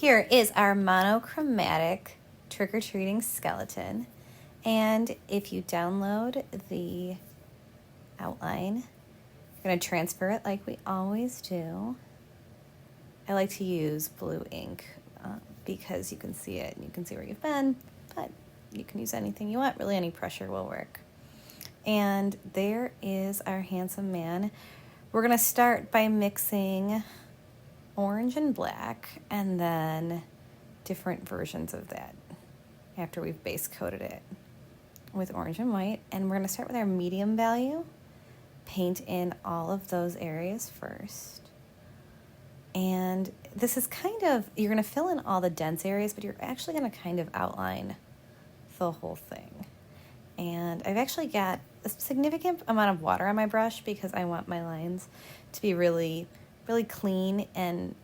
Here is our monochromatic trick-or-treating skeleton. And if you download the outline, you're going to transfer it like we always do. I like to use blue ink because you can see it and you can see where you've been, but you can use anything you want. Really, any pressure will work. And there is our handsome man. We're going to start by mixing orange and black and then different versions of that after we've base coated it with orange and white. And we're going to start with our medium value, paint in all of those areas first. And this is kind of, you're going to fill in all the dense areas, but you're actually going to kind of outline the whole thing. And I've actually got a significant amount of water on my brush because I want my lines to be really, really clean and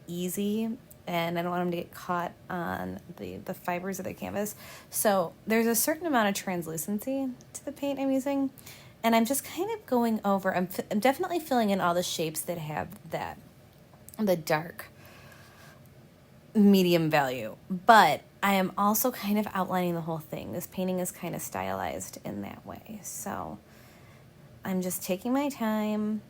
easy, and I don't want them to get caught on the fibers of the canvas. So there's a certain amount of translucency to the paint I'm using, and I'm just kind of going over, I'm definitely filling in all the shapes that have the dark medium value, but I am also kind of outlining the whole thing. This painting is kind of stylized in that way. So I'm just taking my time,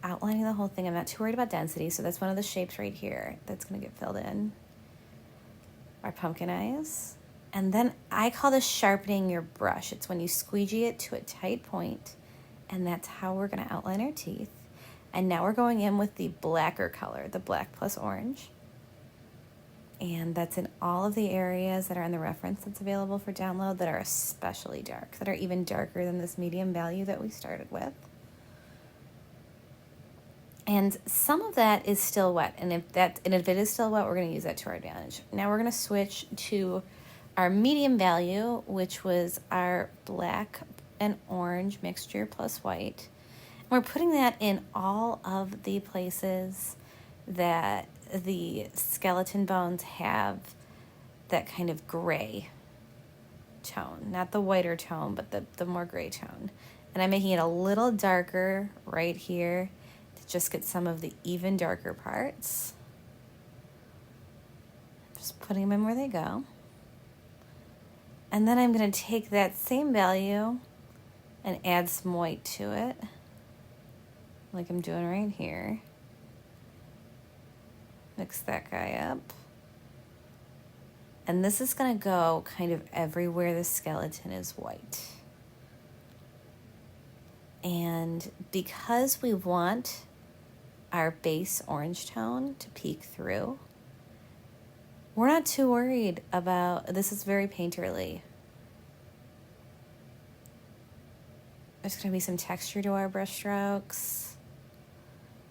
outlining the whole thing. I'm not too worried about density, so that's one of the shapes right here that's going to get filled in. Our pumpkin eyes. And then I call this sharpening your brush. It's when you squeegee it to a tight point, and that's how we're going to outline our teeth. And now we're going in with the blacker color, the black plus orange. And that's in all of the areas that are in the reference that's available for download that are especially dark, that are even darker than this medium value that we started with. And some of that is still wet, and if it is still wet, we're going to use that to our advantage. Now we're going to switch to our medium value, which was our black and orange mixture plus white. And we're putting that in all of the places that the skeleton bones have that kind of gray tone, not the whiter tone, but the more gray tone. And I'm making it a little darker right here to just get some of the even darker parts. Just putting them in where they go. And then I'm going to take that same value and add some white to it, like I'm doing right here. Mix that guy up. And this is going to go kind of everywhere the skeleton is white. And because we want our base orange tone to peek through, we're not too worried about, this is very painterly. There's going to be some texture to our brush strokes.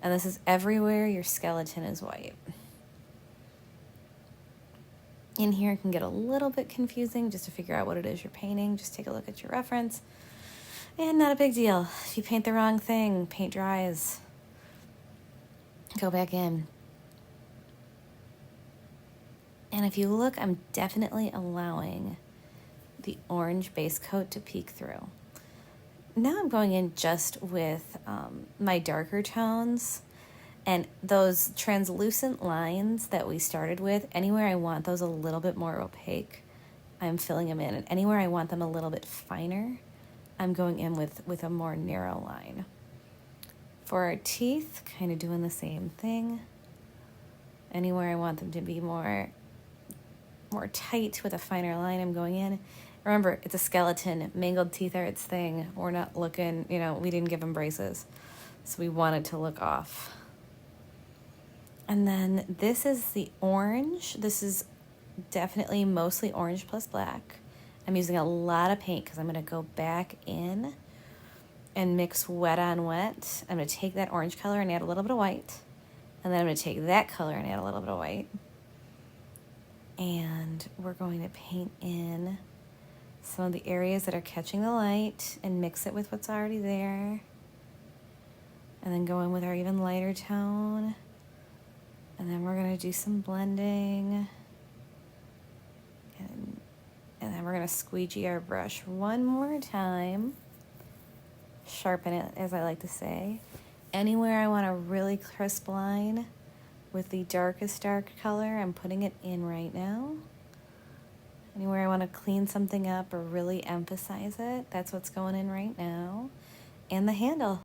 And this is everywhere your skeleton is white. In here it can get a little bit confusing just to figure out what it is you're painting. Just take a look at your reference. And not a big deal. If you paint the wrong thing, paint dries. Go back in. And if you look, I'm definitely allowing the orange base coat to peek through. Now I'm going in just with my darker tones, and those translucent lines that we started with, anywhere I want those a little bit more opaque, I'm filling them in. And anywhere I want them a little bit finer, I'm going in with a more narrow line. For our teeth, kind of doing the same thing. Anywhere I want them to be more tight with a finer line, I'm going in. Remember, it's a skeleton. Mangled teeth are its thing. We're not looking, we didn't give them braces. So we want it to look off. And then this is the orange. This is definitely mostly orange plus black. I'm using a lot of paint because I'm going to go back in and mix wet on wet. I'm going to take that orange color and add a little bit of white. And then I'm going to take that color and add a little bit of white. And we're going to paint in some of the areas that are catching the light and mix it with what's already there. And then go in with our even lighter tone. And then we're going to do some blending. And then we're going to squeegee our brush one more time. Sharpen it, as I like to say. Anywhere I want a really crisp line, with the darkest dark color. I'm putting it in right now. Anywhere I want to clean something up or really emphasize it, that's what's going in right now. And the handle.